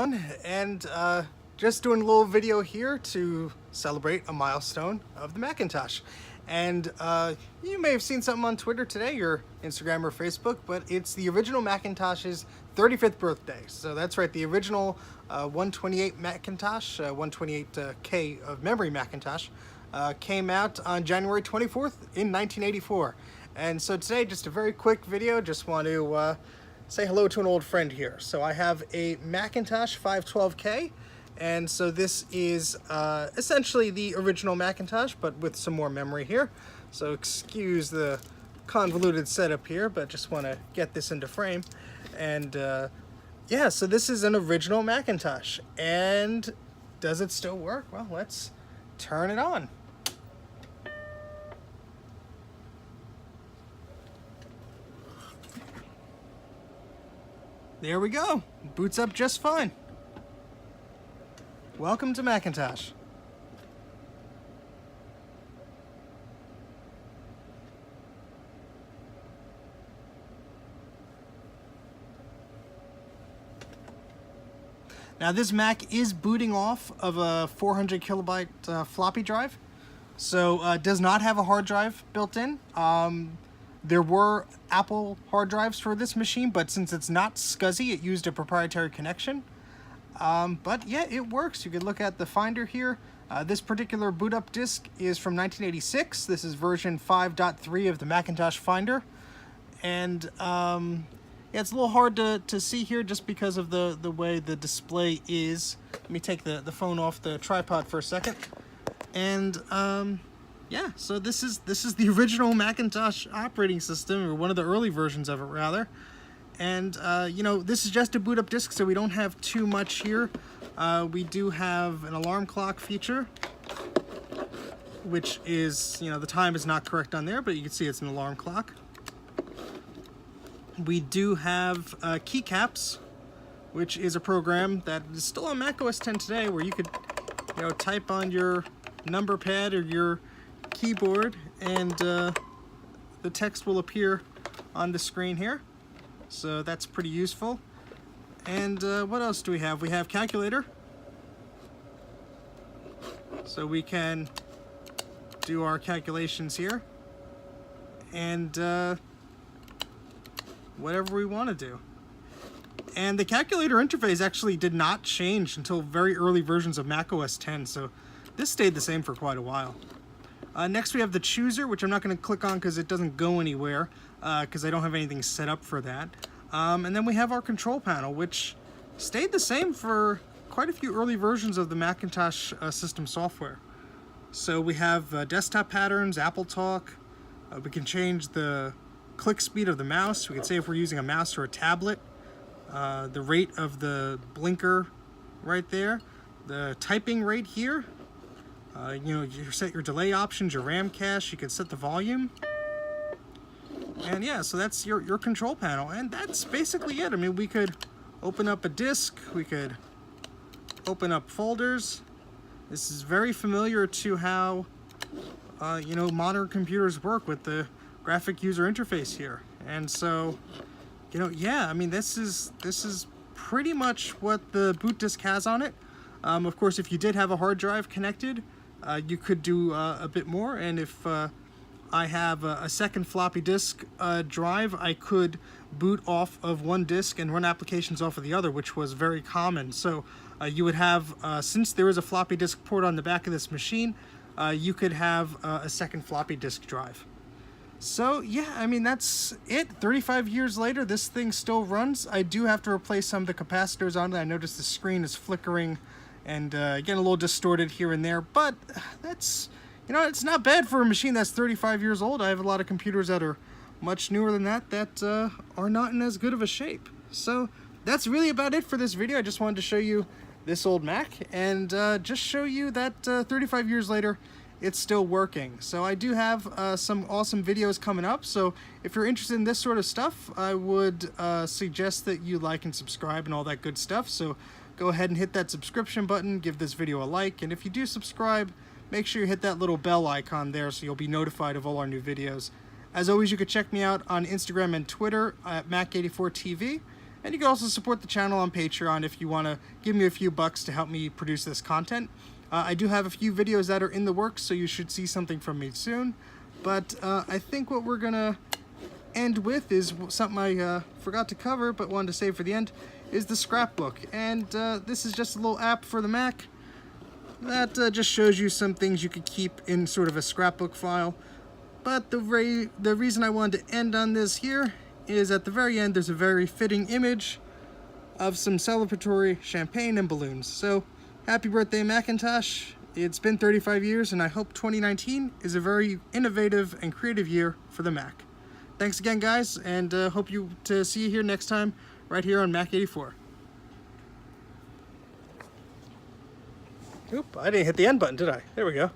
And just doing a little video here to celebrate a milestone of the Macintosh. And you may have seen something on Twitter today or Instagram or Facebook, but it's the original Macintosh's 35th birthday. So that's right, the original 128 Macintosh, 128K of memory Macintosh, came out on January 24th in 1984. And so today, just a very quick video, just want to say hello to an old friend here. So I have a Macintosh 512K, and so this is essentially the original Macintosh, but with some more memory here. So excuse the convoluted setup here, but just want to get this into frame. And yeah, so this is an original Macintosh. And does it still work? Well, let's turn it on. There we go. Boots up just fine. Welcome to Macintosh. Now this Mac is booting off of a 400 kilobyte floppy drive, so does not have a hard drive built in. There were Apple hard drives for this machine, but since it's not SCSI, it used a proprietary connection. But yeah, it works. You can look at the Finder here. This particular boot up disk is from 1986. This is version 5.3 of the Macintosh Finder. And yeah, it's a little hard to see here just because of the way the display is. Let me take the phone off the tripod for a second. And yeah, so this is the original Macintosh operating system, or one of the early versions of it rather. And you know, this is just a boot up disk, so we don't have too much here. We do have an alarm clock feature, which is, you know, the time is not correct on there, but you can see it's an alarm clock. We do have keycaps, which is a program that is still on Mac OS X today, where you could, you know, type on your number pad or your keyboard, and the text will appear on the screen here. So that's pretty useful. And what else do we have? We have calculator. So we can do our calculations here. And whatever we want to do. And the calculator interface actually did not change until very early versions of Mac OS X. So this stayed the same for quite a while. Next we have the chooser, which I'm not going to click on because it doesn't go anywhere, because I don't have anything set up for that. And then we have our control panel, which stayed the same for quite a few early versions of the Macintosh system software. So we have desktop patterns, Apple Talk, we can change the click speed of the mouse, we can say if we're using a mouse or a tablet, the rate of the blinker right there, the typing rate here. You know, you set your delay options, your RAM cache, you can set the volume. And yeah, so that's your control panel, and that's basically it. I mean, we could open up a disk, we could open up folders. This is very familiar to how, you know, modern computers work with the graphic user interface here. And so, you know, yeah, I mean, this is pretty much what the boot disk has on it. Of course, if you did have a hard drive connected, you could do a bit more, and if I have a second floppy disk drive, I could boot off of one disk and run applications off of the other, which was very common. So you would have, since there is a floppy disk port on the back of this machine, you could have a second floppy disk drive. So yeah, I mean, that's it. 35 years later, this thing still runs. I do have to replace some of the capacitors on it. I noticed the screen is flickering and getting a little distorted here and there, but that's, you know, it's not bad for a machine that's 35 years old. I have a lot of computers that are much newer than that are not in as good of a shape. So that's really about it for this video. I just wanted to show you this old Mac and just show you that 35 years later, it's still working. So I do have some awesome videos coming up. So if you're interested in this sort of stuff, I would suggest that you like and subscribe and all that good stuff. So go ahead and hit that subscription button, give this video a like, and if you do subscribe, make sure you hit that little bell icon there so you'll be notified of all our new videos. As always, you can check me out on Instagram and Twitter at Mac84TV, And you can also support the channel on Patreon if you want to give me a few bucks to help me produce this content. I do have a few videos that are in the works, so you should see something from me soon. But I think what we're going to end with is something I forgot to cover but wanted to save for the end, is the scrapbook. And this is just a little app for the Mac that just shows you some things you could keep in sort of a scrapbook file. But the reason I wanted to end on this here is at the very end there's a very fitting image of some celebratory champagne and balloons. So happy birthday, Macintosh. It's been 35 years and I hope 2019 is a very innovative and creative year for the Mac. Thanks again, guys, and hope to see you here next time right here on Mac84. Oop, I didn't hit the end button, did I? There we go.